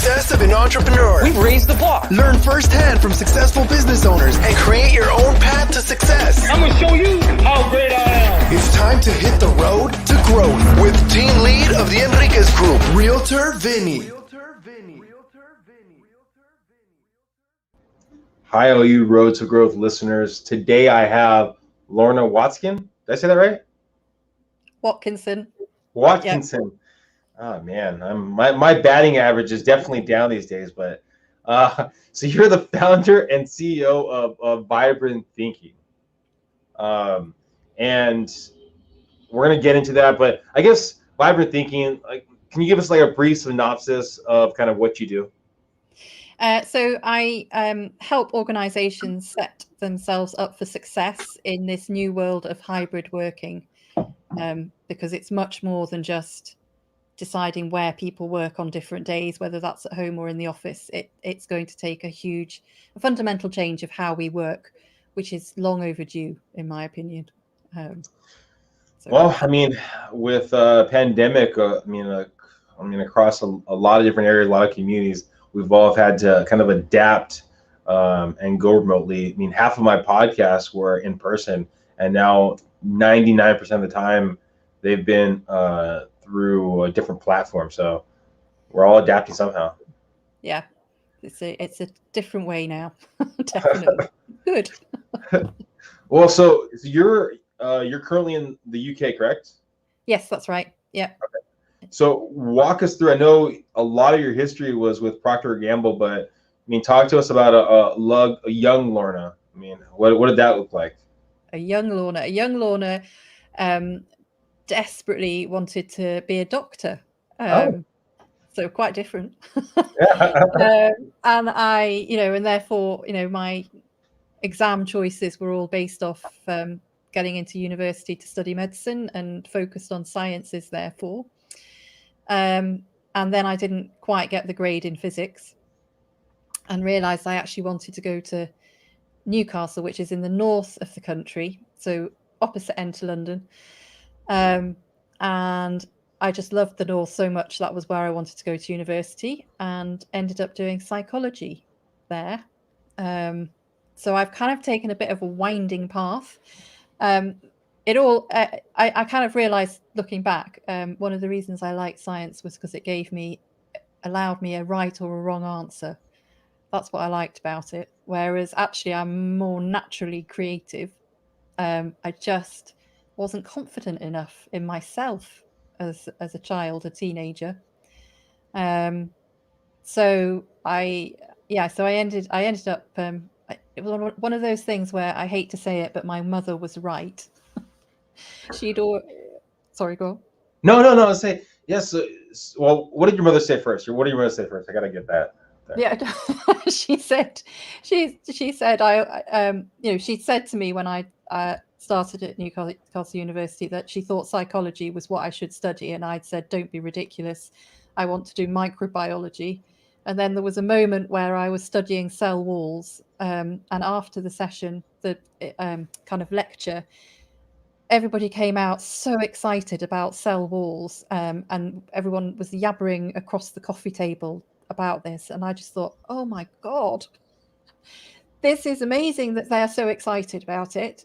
success of an entrepreneur. We've raised the bar. Learn firsthand from successful business owners and create your own path to success. I'm going to show you how great I am. It's time to hit the road to growth with team lead of the Enriquez Group, Realtor Vinny. Hi, all you Road to Growth listeners. Today I have Lorna Watkinson. Did I say that right? Watkinson. Watkinson. Yep. Oh man, my batting average is definitely down these days. But so you're the founder and CEO of Vibrant Thinking, and we're gonna get into that. But I guess Vibrant Thinking, like, can you give us like a brief synopsis of kind of what you do? So I help organizations set themselves up for success in this new world of hybrid working, because it's much more than just deciding where people work on different days, whether that's at home or in the office. It's going to take a fundamental change of how we work, which is long overdue, in my opinion. Well, I mean, with pandemic, across a lot of different areas, a lot of communities, we've all had to kind of adapt and go remotely. I mean, half of my podcasts were in person, and now 99% of the time they've been through a different platform. So we're all adapting somehow. Yeah, it's a different way now. Definitely. Good. Well, so you're currently in the UK, correct? Yes, that's right. Yeah. Okay. So walk us through. I know a lot of your history was with Procter and Gamble, but I mean, talk to us about a young Lorna. I mean, what did that look like? A young Lorna desperately wanted to be a doctor. So quite different. And I, and therefore, my exam choices were all based off getting into university to study medicine and focused on sciences, therefore. And then I didn't quite get the grade in physics and realized I actually wanted to go to Newcastle, which is in the north of the country, so opposite end to London. And I just loved the north so much. That was where I wanted to go to university, and ended up doing psychology there. So I've kind of taken a bit of a winding path. I kind of realized, looking back, one of the reasons I liked science was because it allowed me a right or a wrong answer. That's what I liked about it. Whereas actually I'm more naturally creative. I just wasn't confident enough in myself as a child, a teenager. So I ended up, it was one of those things where I hate to say it, but my mother was right. Sorry, go on. No. Say yes. Well, what did your mother say first? Or what did your mother say first? I gotta get that. Yeah, she said she said to me when I started at Newcastle University that she thought psychology was what I should study, and I'd said, "Don't be ridiculous. I want to do microbiology." And then there was a moment where I was studying cell walls, and after the session, the kind of lecture, everybody came out so excited about cell walls, and everyone was yabbering across the coffee table about this. And I just thought, oh my God, this is amazing that they're so excited about it.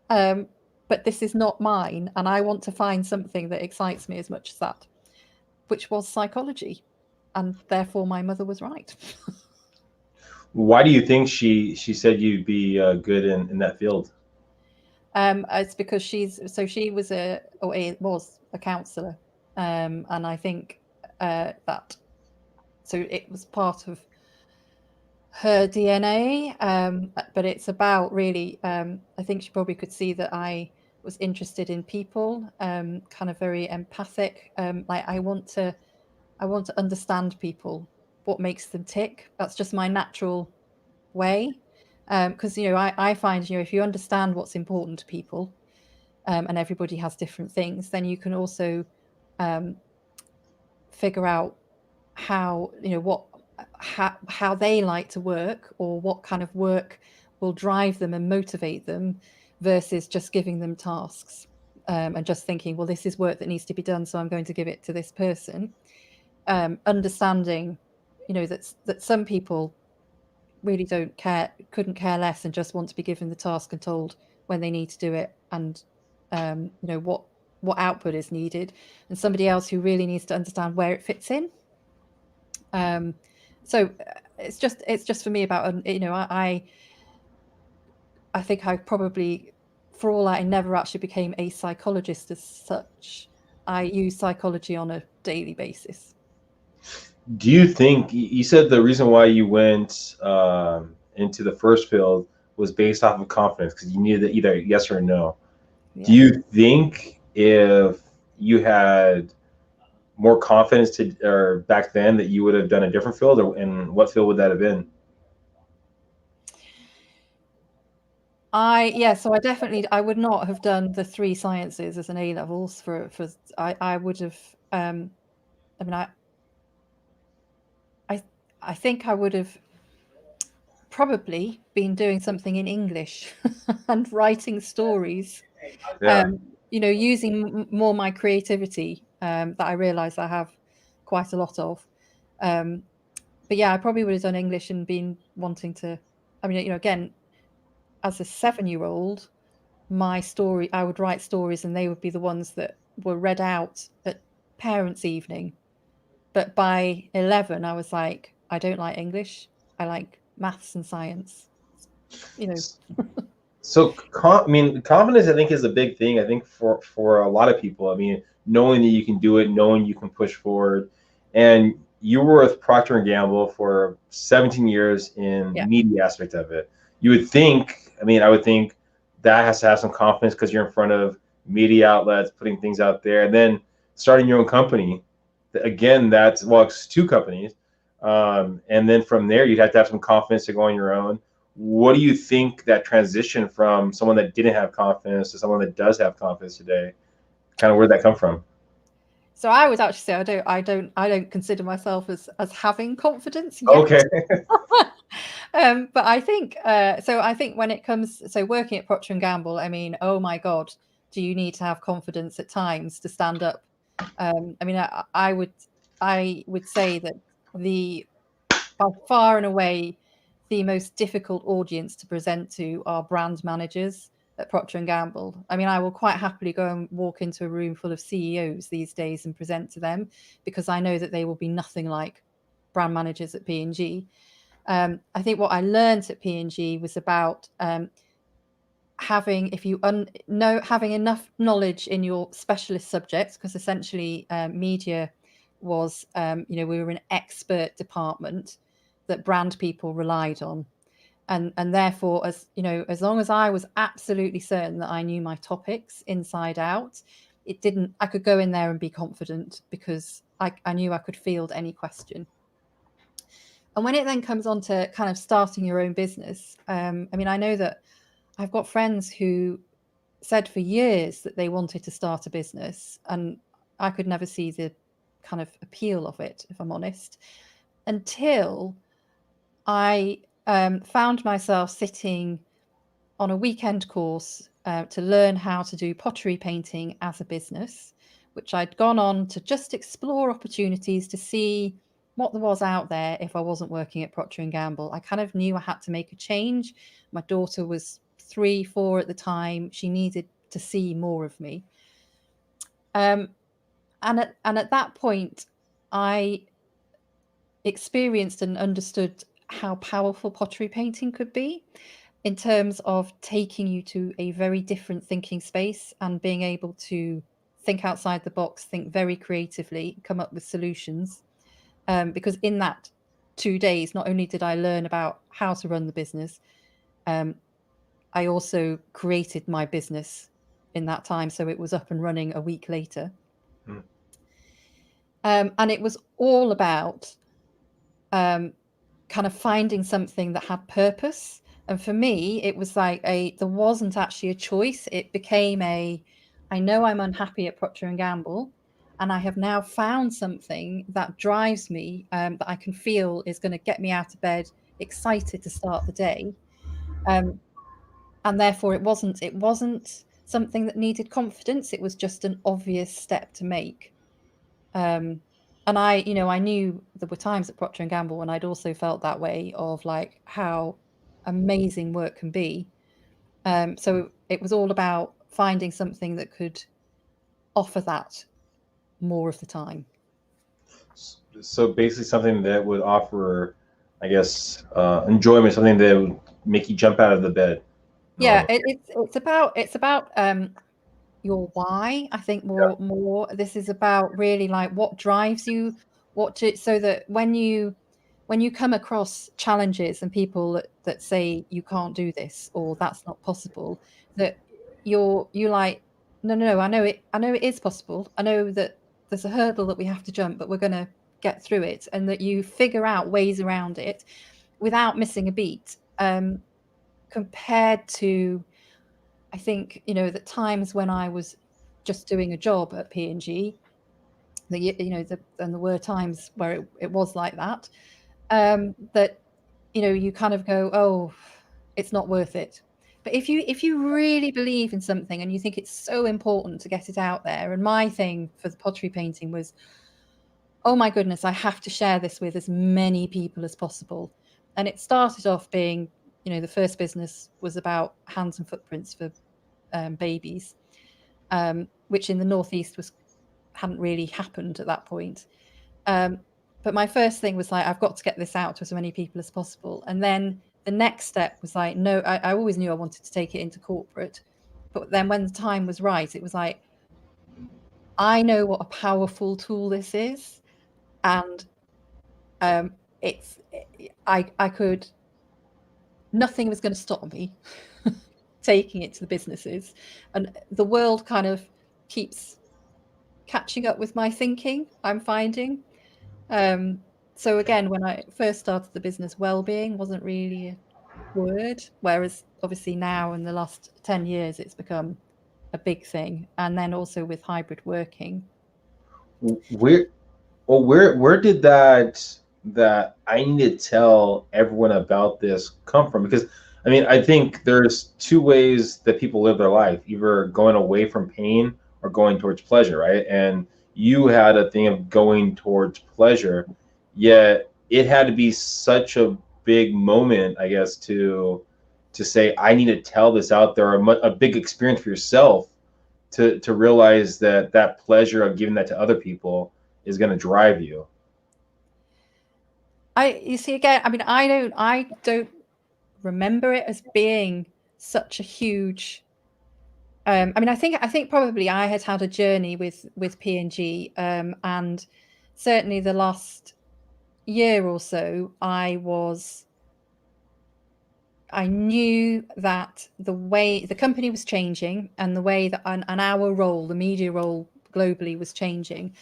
But this is not mine. And I want to find something that excites me as much as that, which was psychology. And therefore my mother was right. Why do you think she said you'd be good in that field? It's because she was a counselor. And I think that, so it was part of her DNA, but it's about really, I think she probably could see that I was interested in people, kind of very empathic. Like I want to understand people, what makes them tick. That's just my natural way. Because, I find, if you understand what's important to people, and everybody has different things, then you can also figure out how they like to work, or what kind of work will drive them and motivate them, versus just giving them tasks and just thinking, well, this is work that needs to be done, so I'm going to give it to this person. Understanding, that some people really couldn't care less and just want to be given the task and told when they need to do it, and what output is needed, and somebody else who really needs to understand where it fits in. So it's just for me about I think I probably, for all I never actually became a psychologist as such. I use psychology on a daily basis. Do you think you said the reason why you went into the first field was based off of confidence because you needed either yes or no? Yeah. Do you think if you had more confidence or back then that you would have done a different field, and what field would that have been? So I would not have done the 3 sciences as an A levels I would have I think I would have probably been doing something in English and writing stories. Yeah. Using more my creativity that I realize I have quite a lot of. But yeah, I probably would have done English and been wanting to, again, as a 7-year-old, I would write stories and they would be the ones that were read out at parents' evening. But by 11, I was like, I don't like English. I like maths and science. So, confidence, I think, is a big thing. I think for a lot of people, knowing that you can do it, knowing you can push forward, and you were with Procter and Gamble for 17 years in the media aspect of it. You would think, I would think that has to have some confidence because you're in front of media outlets, putting things out there, and then starting your own company. Again, it's 2 companies, and then from there, you'd have to have some confidence to go on your own. What do you think that transition from someone that didn't have confidence to someone that does have confidence today, kind of where'd that come from? So I would actually say I don't consider myself as having confidence yet. Okay. But I think when it comes working at Procter and Gamble, oh my God, do you need to have confidence at times to stand up? I would say that by far and away the most difficult audience to present to are brand managers at Procter and Gamble. I will quite happily go and walk into a room full of CEOs these days and present to them because I know that they will be nothing like brand managers at P&G. I think what I learned at P&G was about having enough knowledge in your specialist subjects, because essentially media was, we were an expert department that brand people relied on. And therefore, as long as I was absolutely certain that I knew my topics inside out, I could go in there and be confident because I knew I could field any question. And when it then comes on to kind of starting your own business, I know that I've got friends who said for years that they wanted to start a business, and I could never see the kind of appeal of it, if I'm honest, until I found myself sitting on a weekend course to learn how to do pottery painting as a business, which I'd gone on to just explore opportunities to see what there was out there if I wasn't working at Procter and Gamble. I kind of knew I had to make a change. My daughter was 3, 4 at the time. She needed to see more of me. And at that point, I experienced and understood how powerful pottery painting could be in terms of taking you to a very different thinking space and being able to think outside the box, think very creatively, come up with solutions. Because in that 2 days, not only did I learn about how to run the business, I also created my business in that time. So it was up and running a week later. And it was all about kind of finding something that had purpose. And for me, it was like there wasn't actually a choice. It became I know I'm unhappy at Procter and Gamble, and I have now found something that drives me, that I can feel is going to get me out of bed, excited to start the day. And therefore it wasn't something that needed confidence. It was just an obvious step to make. And I knew there were times at Procter and Gamble when I'd also felt that way of like how amazing work can be. So it was all about finding something that could offer that more of the time. So basically, something that would offer, I guess, enjoyment, something that would make you jump out of the bed. Yeah, it's about your why. I think more this is about really like what drives you, so that when you come across challenges and people that say you can't do this or that's not possible, that you like, no, I know it is possible. I know that there's a hurdle that we have to jump, but we're going to get through it, and that you figure out ways around it without missing a beat. Compared to, I think, the times when I was just doing a job at P&G, and there were times where it was like that, that, you kind of go, oh, it's not worth it. But if you really believe in something and you think it's so important to get it out there, and my thing for the pottery painting was, oh my goodness, I have to share this with as many people as possible. And it started off being, the first business was about hands and footprints for babies, which in the Northeast hadn't really happened at that point. But my first thing was like, I've got to get this out to as many people as possible. And then the next step was like, no, I always knew I wanted to take it into corporate. But then when the time was right, it was like, I know what a powerful tool this is. And nothing was going to stop me taking it to the businesses. And the world kind of keeps catching up with my thinking, I'm finding. So again, when I first started the business, well-being wasn't really a word, whereas obviously now in the last 10 years, it's become a big thing. And then also with hybrid working. Where did that I need to tell everyone about this come from? Because I mean, I think there's two ways that people live their life, either going away from pain or going towards pleasure, right? And you had a thing of going towards pleasure, yet it had to be such a big moment, I guess, to say I need to tell this out there, a big experience for yourself to realize that pleasure of giving that to other people is going to drive you. You see, again, I mean, I don't remember it as being such a huge. I mean, I think probably I had a journey with P&G, and certainly the last year or so, I knew that the way the company was changing and the way that and our role, the media role globally, was changing,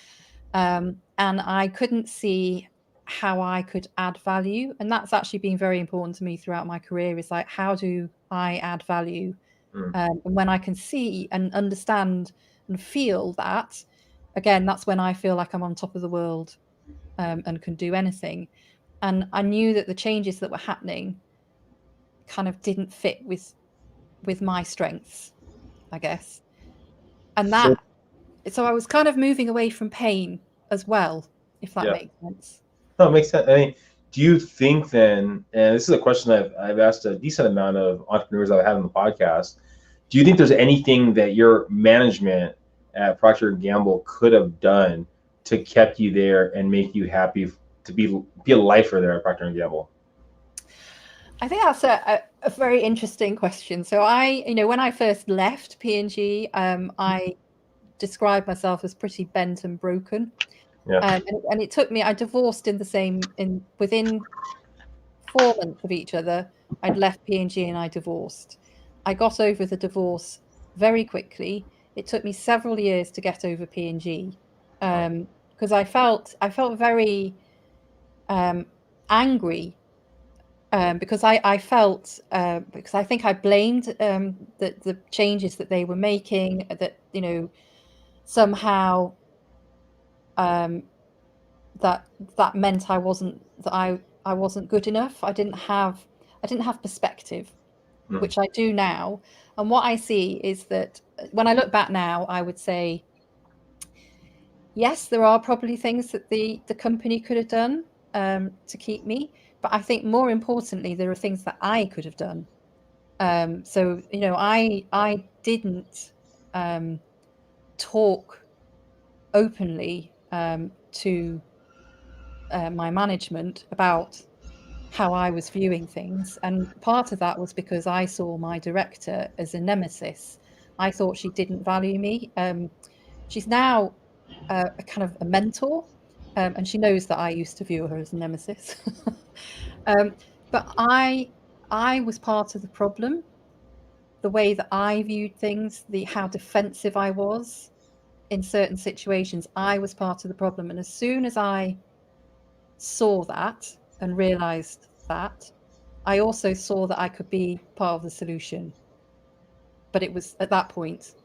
and I couldn't see how I could add value. And that's actually been very important to me throughout my career, is like, how do I add value? And when I can see and understand and feel that, again, that's when I feel like I'm on top of the world, and can do anything. And I knew that the changes that were happening kind of didn't fit with my strengths, I guess. And so I was kind of moving away from pain as well, if that Yeah. makes sense. No, it makes sense. I mean, do you think then, and this is a question I've asked a decent amount of entrepreneurs I've had on the podcast, do you think there's anything that your management at Procter and Gamble could have done to kept you there and make you happy to be a lifer there at Procter and Gamble? I think that's a very interesting question. So when I first left P&G, I described myself as pretty bent and broken. Yeah. And it took me, I divorced within 4 months of each other. I'd left P&G and I divorced. I got over the divorce very quickly. It took me several years to get over P&G, because I felt very angry, because I felt, because I think I blamed the changes that they were making, that somehow that meant I wasn't good enough. I didn't have perspective, which I do now. And what I see is that when I look back now, I would say, yes, there are probably things that the company could have done to keep me, but I think more importantly, there are things that I could have done. So I didn't talk openly to my management about how I was viewing things, and part of that was because I saw my director as a nemesis. I thought she didn't value me. She's now a kind of a mentor, and she knows that I used to view her as a nemesis. um, but I was part of the problem. The way that I viewed things, how defensive I was in certain situations, I was part of the problem. And as soon as I saw that and realized that, I also saw that I could be part of the solution. But it was at that point,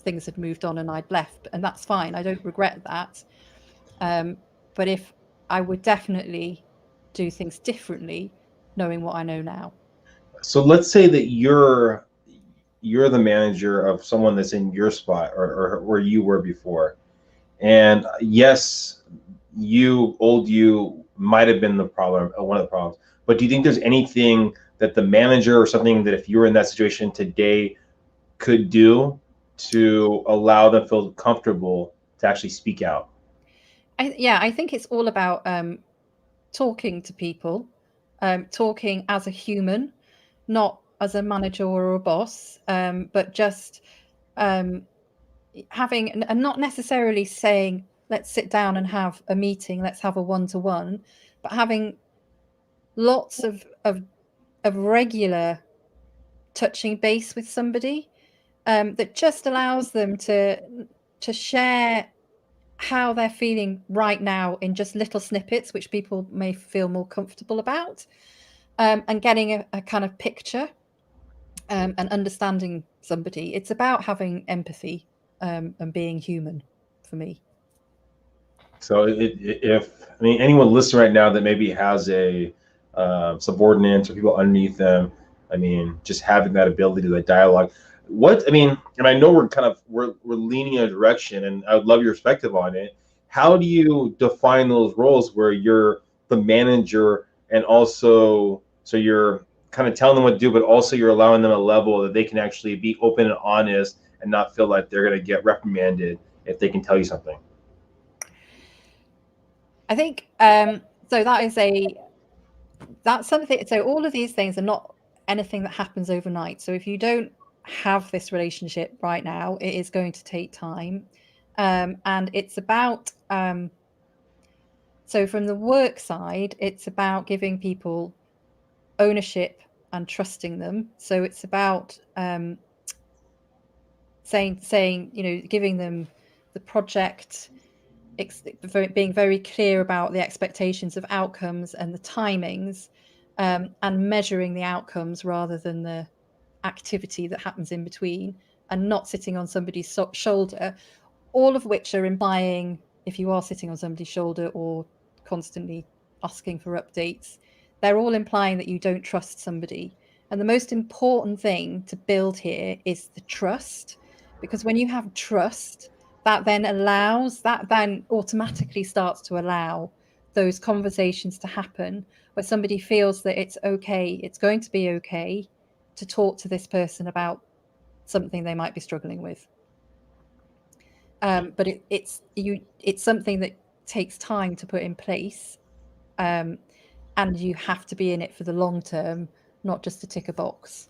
things had moved on and I'd left, and that's fine. I don't regret that. But if I would definitely do things differently, knowing what I know now. So let's say that you're the manager of someone that's in your spot or where you were before. And yes, you might have been the problem, one of the problems. But do you think there's anything that the manager or something that if you were in that situation today could do to allow them to feel comfortable to actually speak out? I think it's all about talking to people, talking as a human, not as a manager or a boss, but just having, and not necessarily saying, let's sit down and have a meeting, let's have a one-to-one, but having lots of regular touching base with somebody that just allows them to share how they're feeling right now in just little snippets, which people may feel more comfortable about, and getting a kind of picture and understanding somebody. It's about having empathy and being human for me. So if anyone listening right now that maybe has a subordinate or people underneath them, just having that ability to that dialogue. And I know we're leaning in a direction, and I would love your perspective on it. How do you define those roles where you're the manager and also so you're kind of telling them what to do, but also you're allowing them a level that they can actually be open and honest and not feel like they're going to get reprimanded if they can tell you something? I think so. That's something. So all of these things are not anything that happens overnight. So if you don't have this relationship right now, it is going to take time, and it's about. So from the work side, it's about giving people ownership and trusting them. So it's about saying giving them the project, being very clear about the expectations of outcomes and the timings, and measuring the outcomes rather than the activity that happens in between, and not sitting on somebody's shoulder, all of which are implying, if you are sitting on somebody's shoulder or constantly asking for updates, they're all implying that you don't trust somebody. And the most important thing to build here is the trust, because when you have trust, that then automatically starts to allow those conversations to happen where somebody feels that it's okay, it's going to be okay to talk to this person about something they might be struggling with. But it's something that takes time to put in place, and you have to be in it for the long term, not just to tick a box.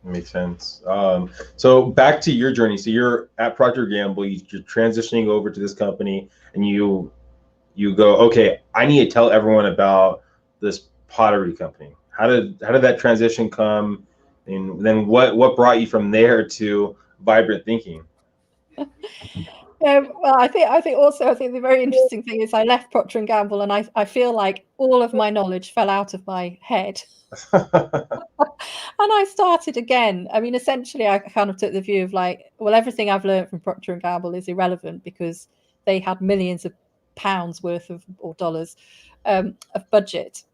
Makes sense. So back to your journey. So you're at Procter and Gamble. You're transitioning over to this company, and you go, okay, I need to tell everyone about this pottery company. How did that transition come, and then what brought you from there to Vibrant Thinking? Well, I think the very interesting thing is I left Procter and Gamble, and I feel like all of my knowledge fell out of my head. And I started again. Essentially, I kind of took the view of like, well, everything I've learned from Procter and Gamble is irrelevant because they had millions of pounds worth of, or dollars, of budget,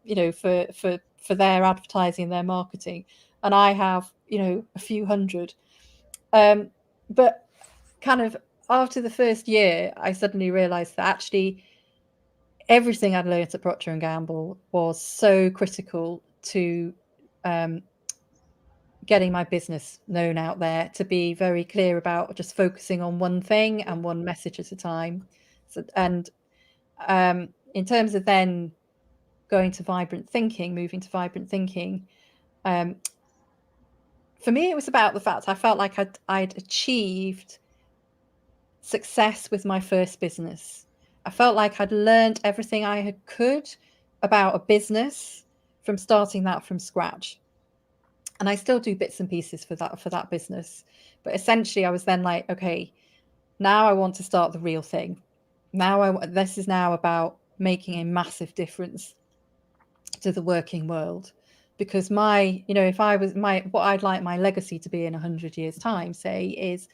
for their advertising, their marketing, and I have, a few hundred. But kind of after the first year, I suddenly realized that actually everything I'd learned at Procter and Gamble was so critical to getting my business known out there, to be very clear about just focusing on one thing and one message at a time. So, and in terms of then going to vibrant thinking, moving to vibrant thinking, for me, it was about the fact I felt like I'd achieved success with my first business. I felt like I'd learned everything I could about a business from starting that from scratch. And I still do bits and pieces for that business. But essentially, I was then like, okay, now I want to start the real thing. This is now about making a massive difference to the working world. Because what I'd like my legacy to be in 100 years' time, say, is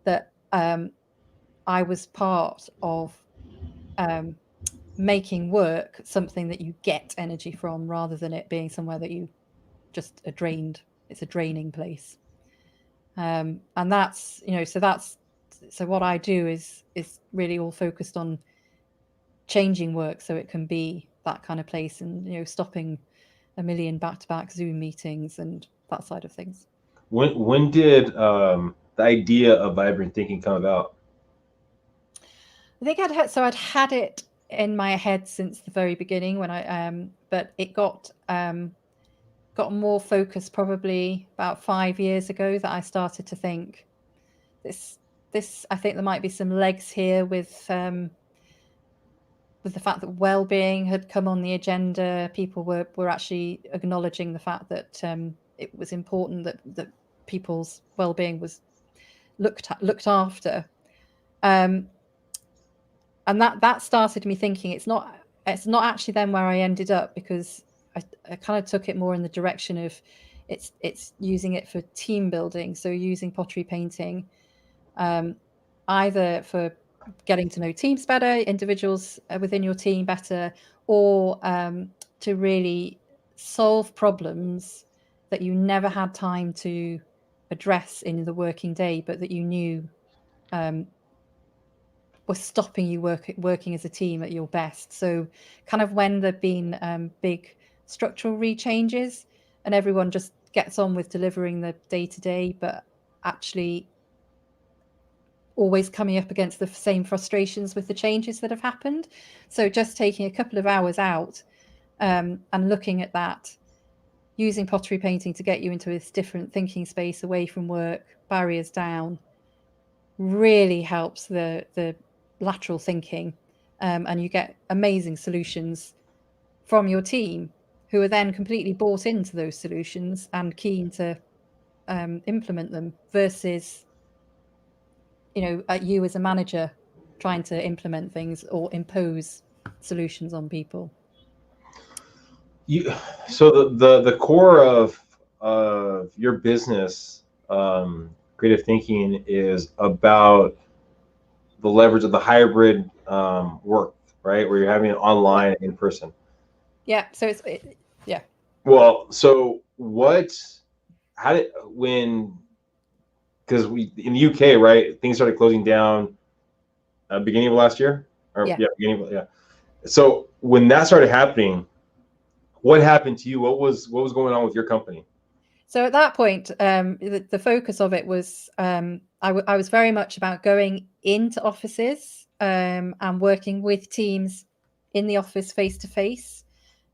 that I was part of making work something that you get energy from, rather than it being somewhere that you just it's a draining place. And that's, so what I do is really all focused on changing work so it can be that kind of place, and stopping a million back-to-back Zoom meetings and that side of things. When did the idea of vibrant thinking come about? I think I'd had it in my head since the very beginning but it got more focused probably about 5 years ago, that I started to think this I think there might be some legs here with the fact that well-being had come on the agenda. People were actually acknowledging the fact that it was important that people's well-being was looked after. And that started me thinking it's not actually then where I ended up, because I kind of took it more in the direction of it's using it for team building. So using pottery painting, either for getting to know teams better, individuals within your team better, or to really solve problems that you never had time to address in the working day, but that you knew was stopping you working as a team at your best. So kind of when there've been big structural rechanges and everyone just gets on with delivering the day-to-day, but actually always coming up against the same frustrations with the changes that have happened. So just taking a couple of hours out and looking at that, using pottery painting to get you into this different thinking space, away from work, barriers down, really helps the lateral thinking, and you get amazing solutions from your team, who are then completely bought into those solutions and keen to implement them, versus you as a manager trying to implement things or impose solutions on people. So the core of your business, creative thinking, is about the leverage of the hybrid work, right? Where you're having it online and in person. Yeah. So yeah. Well, so because in the UK, right, things started closing down beginning of last year, yeah. So when that started happening, what happened to you? What was going on with your company? So at that point, the focus of it was I was very much about going into offices and working with teams in the office face to face,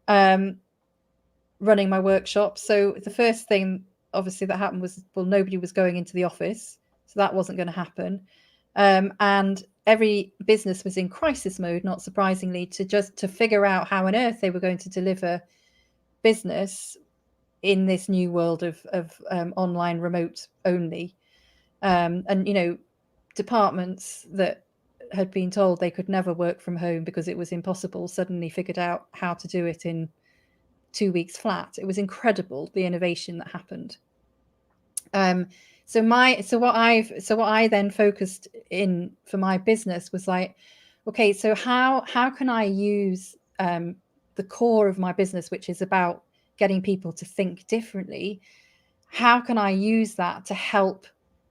running my workshops. So the first thing, obviously, that happened was, well, nobody was going into the office, so that wasn't going to happen. And every business was in crisis mode, not surprisingly, to figure out how on earth they were going to deliver business in this new world of online remote only. And departments that had been told they could never work from home because it was impossible suddenly figured out how to do it in 2 weeks flat. It was incredible, the innovation that happened. So what I then focused in for my business was like, okay, so how can I use the core of my business, which is about getting people to think differently? How can I use that to help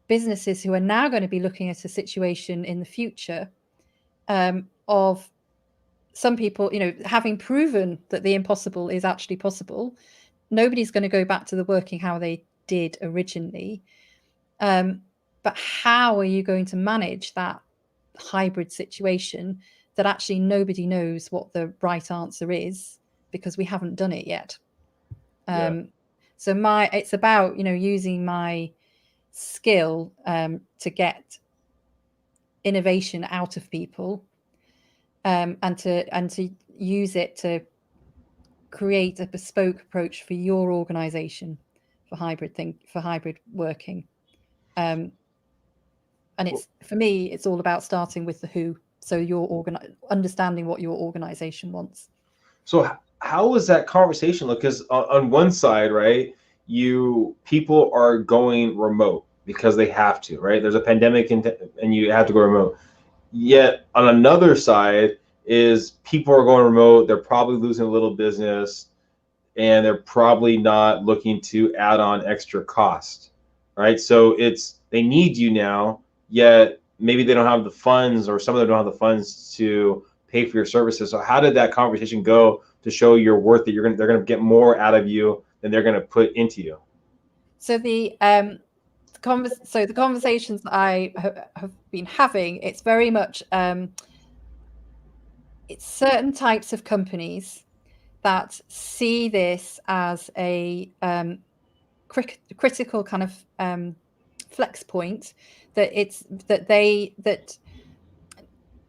businesses who are now going to be looking at a situation in the future of some people, having proven that the impossible is actually possible. Nobody's going to go back to the working how they did originally. But how are you going to manage that hybrid situation that actually nobody knows what the right answer is, because we haven't done it yet? So it's about, using my skill to get innovation out of people, and to use it to create a bespoke approach for your organization for hybrid working. And it's, for me, it's all about starting with the who. So you're understanding what your organization wants. So how was that conversation look? Because on one side, right, people are going remote because they have to, right? There's a pandemic and you have to go remote. Yet on another side is people are going remote. They're probably losing a little business, and they're probably not looking to add on extra cost, right? So they need you now, yet maybe they don't have the funds, or some of them don't have the funds to pay for your services. So how did that conversation go to show your worth, that they're going to get more out of you than they're going to put into you? So the conversations that I have been having, it's very much it's certain types of companies that see this as a critical kind of flex point, that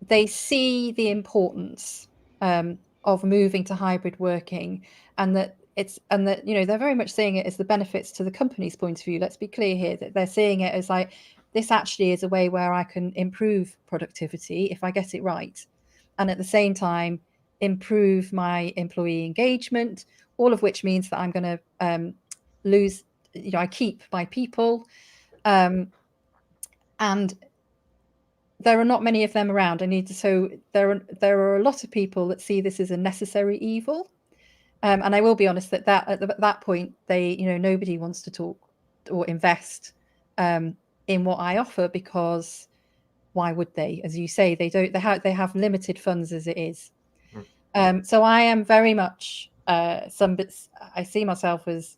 they see the importance of moving to hybrid working, and that they're very much seeing it as the benefits to the company's point of view. Let's be clear here that they're seeing it as like, this actually is a way where I can improve productivity if I get it right, and at the same time improve my employee engagement, all of which means that I'm going to I keep my people, and there are not many of them around. So there are a lot of people that see this as a necessary evil, and I will be honest that at that point, nobody wants to talk or invest in what I offer, because why would they? As you say, they have limited funds as it is. So I am very much I see myself as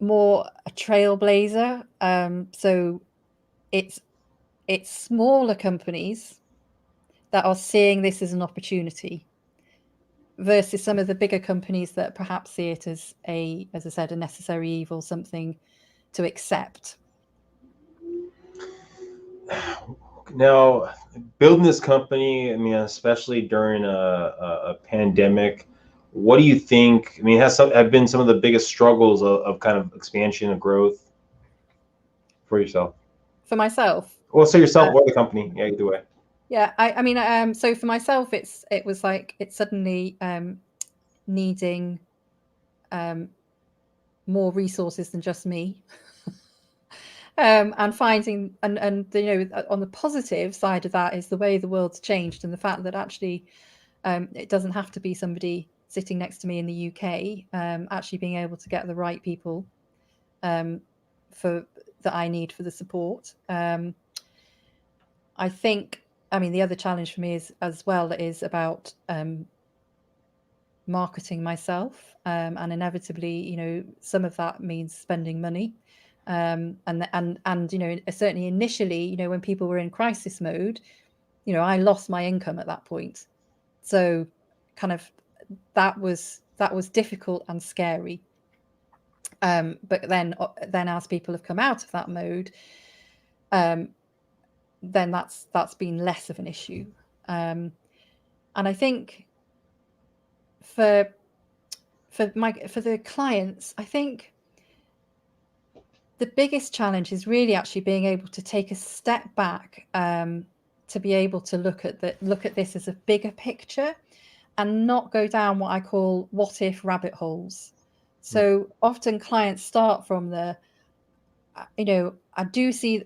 more a trailblazer. So it's smaller companies that are seeing this as an opportunity, versus some of the bigger companies that perhaps see it as I said, a necessary evil, something to accept. Now, building this company, especially during a pandemic, what do you think? Have been some of the biggest struggles of kind of expansion and growth for yourself? For myself? Well, so yourself or the company, either way. Yeah, so for myself, it was like it's suddenly needing more resources than just me. And finding, and on the positive side of that is the way the world's changed, and the fact that actually it doesn't have to be somebody sitting next to me in the UK, actually being able to get the right people that I need for the support. I think, the other challenge for me is about marketing myself, and inevitably, some of that means spending money. And certainly initially, when people were in crisis mode, I lost my income at that point. So kind of that was difficult and scary. But then as people have come out of that mode, then that's been less of an issue. And I think for the clients, I think the biggest challenge is really actually being able to take a step back, to be able to look at this as a bigger picture, and not go down what I call what if rabbit holes. So often clients start from I do see,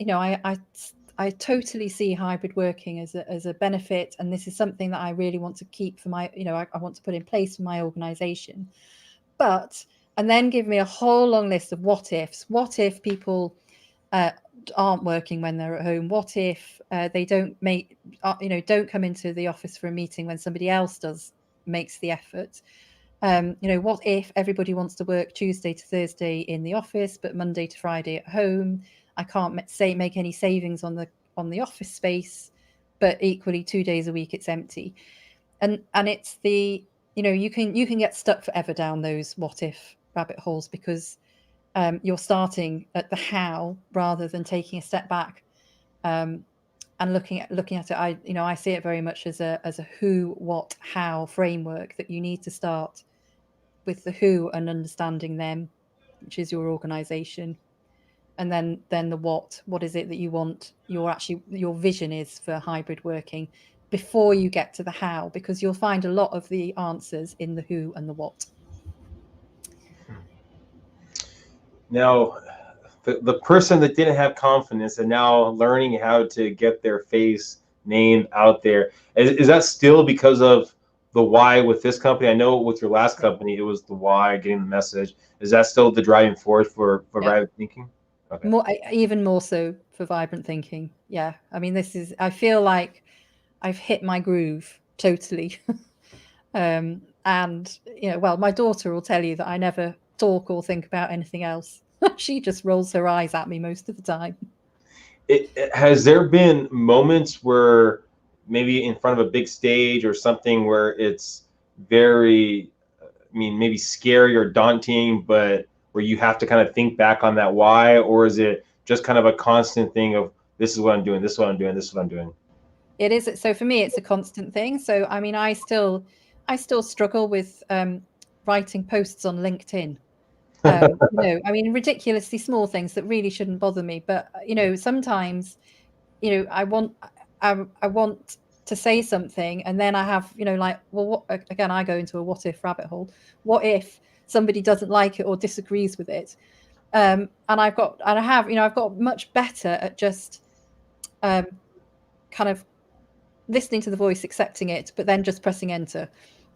I totally see hybrid working as a benefit, and this is something that I really want to keep for my, I want to put in place for my organization. And then give me a whole long list of what ifs. What if people aren't working when they're at home? What if they don't don't come into the office for a meeting when somebody else makes the effort? What if everybody wants to work Tuesday to Thursday in the office, but Monday to Friday at home? I can't make any savings on the office space, but equally 2 days a week it's empty. And it's you can get stuck forever down those what if rabbit holes, because you're starting at the how rather than taking a step back and looking at it. I see it very much as a who, what, how framework, that you need to start with the who and understanding them, which is your organization, and then the what is it that you want your vision is for hybrid working, before you get to the how, because you'll find a lot of the answers in the who and the what. Now, the person that didn't have confidence and now learning how to get their face name out there, is that still because of the why with this company? I know with your last company, it was the why, getting the message. Is that still the driving force for Vibrant Thinking? Okay. Even more so for Vibrant Thinking. Yeah. I mean, I feel like I've hit my groove totally. And, well, my daughter will tell you that I never talk or think about anything else. She just rolls her eyes at me most of the time. Has there been moments where maybe in front of a big stage or something where it's very, maybe scary or daunting, but where you have to kind of think back on that why? Or is it just kind of a constant thing of, this is what I'm doing, this is what I'm doing, this is what I'm doing? It is. So for me, it's a constant thing. So, I mean, I still struggle with writing posts on LinkedIn. Ridiculously small things that really shouldn't bother me. But, sometimes, I want to say something, and then I have, again, I go into a what if rabbit hole. What if somebody doesn't like it or disagrees with it? And I've got much better at just kind of listening to the voice, accepting it, but then just pressing enter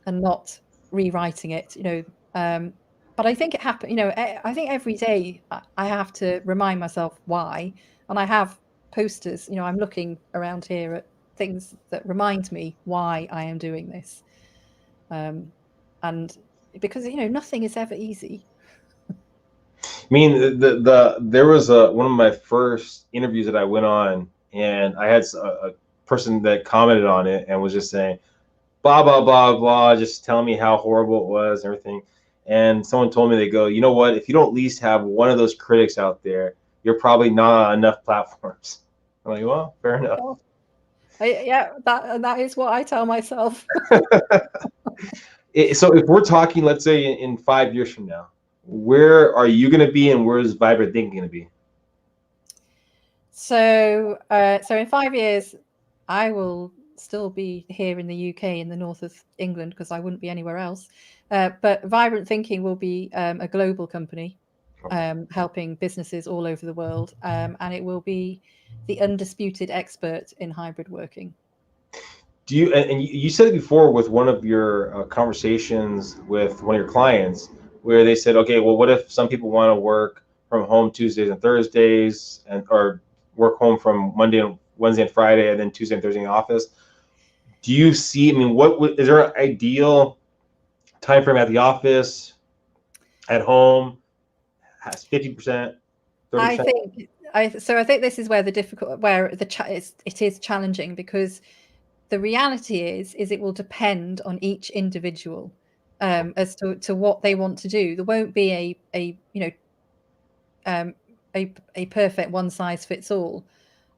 and not rewriting it, but I think it happened, I think every day I have to remind myself why. And I have posters, I'm looking around here at things that remind me why I am doing this. And because, nothing is ever easy. There was one of my first interviews that I went on, and I had a person that commented on it and was just saying, blah, blah, blah, blah, just telling me how horrible it was and everything. And someone told me, they go, you know what, if you don't at least have one of those critics out there, you're probably not on enough platforms. I'm like, well, fair enough. That is what I tell myself. So if we're talking, let's say in 5 years from now, where are you going to be, and where's Vibrant Thinking going to be? So in 5 years, I will still be here in the UK, in the north of England, because I wouldn't be anywhere else. But Vibrant Thinking will be a global company, helping businesses all over the world, and it will be the undisputed expert in hybrid working. Do you, and you said it before with one of your conversations with one of your clients, where they said, okay, well, what if some people want to work from home Tuesdays and Thursdays, or work home from Wednesday and Friday, and then Tuesday and Thursday in the office? Do you see, is there an ideal time frame at the office, at home? Has 50%, 30%? I think this is where it is challenging, because the reality is it will depend on each individual as to what they want to do. There won't be a perfect one size fits all.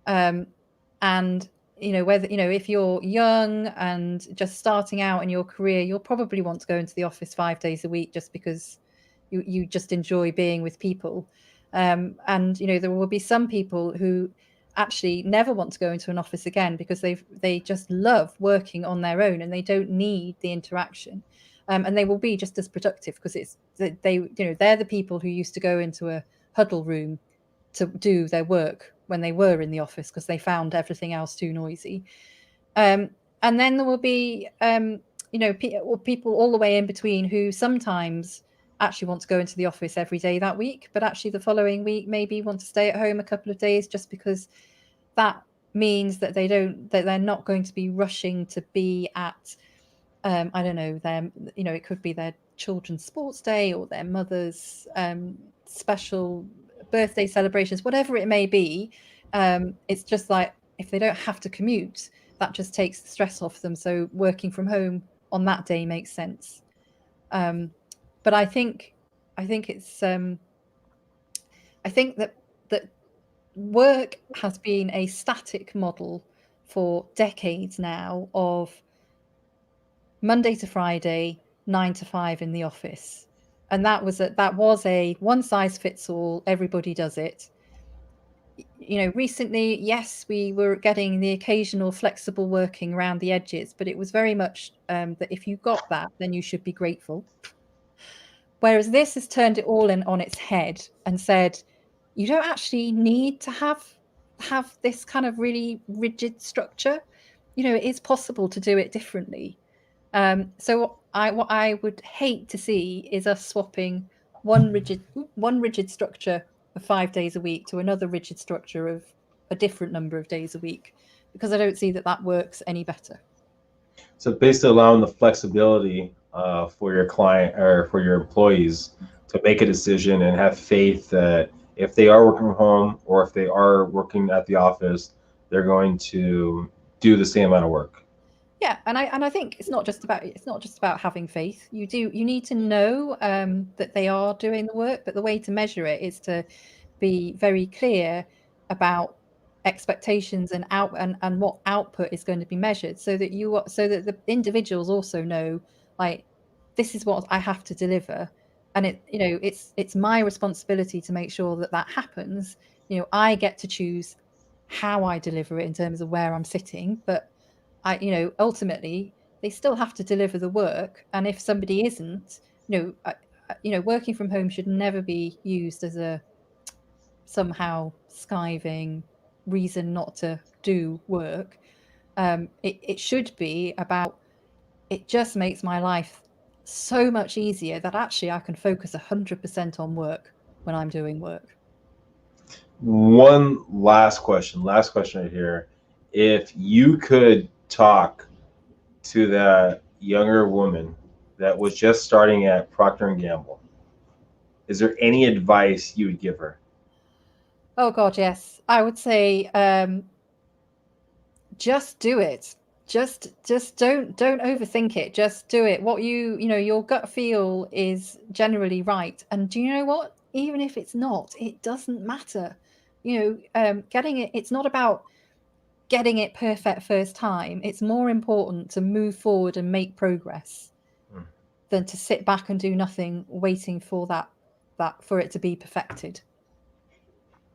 And whether, if you're young and just starting out in your career, you'll probably want to go into the office 5 days a week just because you just enjoy being with people. And there will be some people who actually never want to go into an office again, because they just love working on their own and they don't need the interaction. And they will be just as productive, because they're the people who used to go into a huddle room to do their work when they were in the office, because they found everything else too noisy. And then there will be people all the way in between who sometimes actually want to go into the office every day that week, but actually the following week maybe want to stay at home a couple of days, just because that means that they're not going to be rushing to be at I don't know, it could be their children's sports day or their mother's special birthday celebrations, whatever it may be. It's just like, if they don't have to commute, that just takes the stress off them. So working from home on that day makes sense. But I think it's I think that work has been a static model for decades now of Monday to Friday, 9 to 5 in the office. And that was a one size fits all, everybody does it. Recently, yes, we were getting the occasional flexible working around the edges, but it was very much that if you got that, then you should be grateful. Whereas this has turned it all on its head and said, you don't actually need to have this kind of really rigid structure. It is possible to do it differently. So what I would hate to see is us swapping one rigid structure of 5 days a week to another rigid structure of a different number of days a week, because I don't see that works any better. So basically allowing the flexibility for your client or for your employees to make a decision and have faith that if they are working from home or if they are working at the office, they're going to do the same amount of work. Yeah, and I think it's not just about having faith. You need to know that they are doing the work, but the way to measure it is to be very clear about expectations and what output is going to be measured, so that the individuals also know, like, this is what I have to deliver, and it's my responsibility to make sure that happens. I get to choose how I deliver it in terms of where I'm sitting, but ultimately they still have to deliver the work. And if somebody isn't, working from home should never be used as a somehow skiving reason not to do work. It should be about, it just makes my life so much easier that actually I can focus 100% on work when I'm doing work. One last question right here. If you could talk to that younger woman that was just starting at Procter and Gamble, is there any advice you would give her? Oh God, yes. I would say just do it. Just don't overthink it. Just do it. What your gut feel is generally right. And do you know what? Even if it's not, it doesn't matter. Getting it, it's not about getting it perfect first time. It's more important to move forward and make progress than to sit back and do nothing, waiting for that for it to be perfected.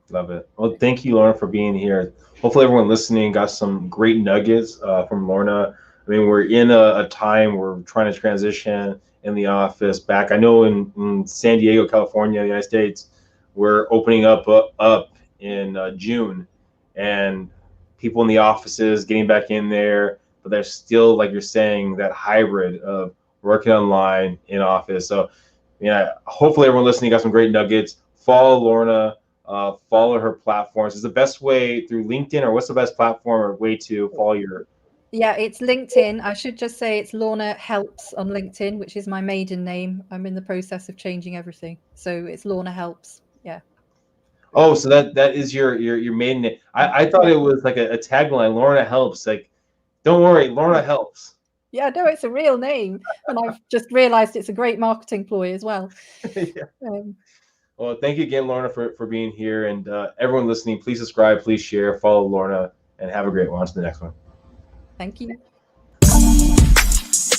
Love it. Well, thank you, Lorna, for being here. Hopefully everyone listening got some great nuggets from Lorna. I mean, we're in a time where we're trying to transition in the office back. I know in San Diego, California, United States, we're opening up in June, and people in the offices getting back in there, but there's still, like you're saying, that hybrid of working online in office. So yeah, hopefully everyone listening got some great nuggets. Follow Lorna, follow her platforms. Is the best way through LinkedIn, or what's the best platform or way to follow your? Yeah, it's LinkedIn. I should just say it's Lorna Helps on LinkedIn, which is my maiden name. I'm in the process of changing everything, so it's Lorna Helps. Yeah. Oh, so that is your maiden name. I thought it was like a tagline, Lorna Helps. Like, don't worry, Lorna Helps. Yeah, no, it's a real name, and I've just realized it's a great marketing ploy as well. Yeah. Well, thank you again, Lorna, for being here, and everyone listening, please subscribe, please share, follow Lorna, and have a great one. On to the next one. Thank you.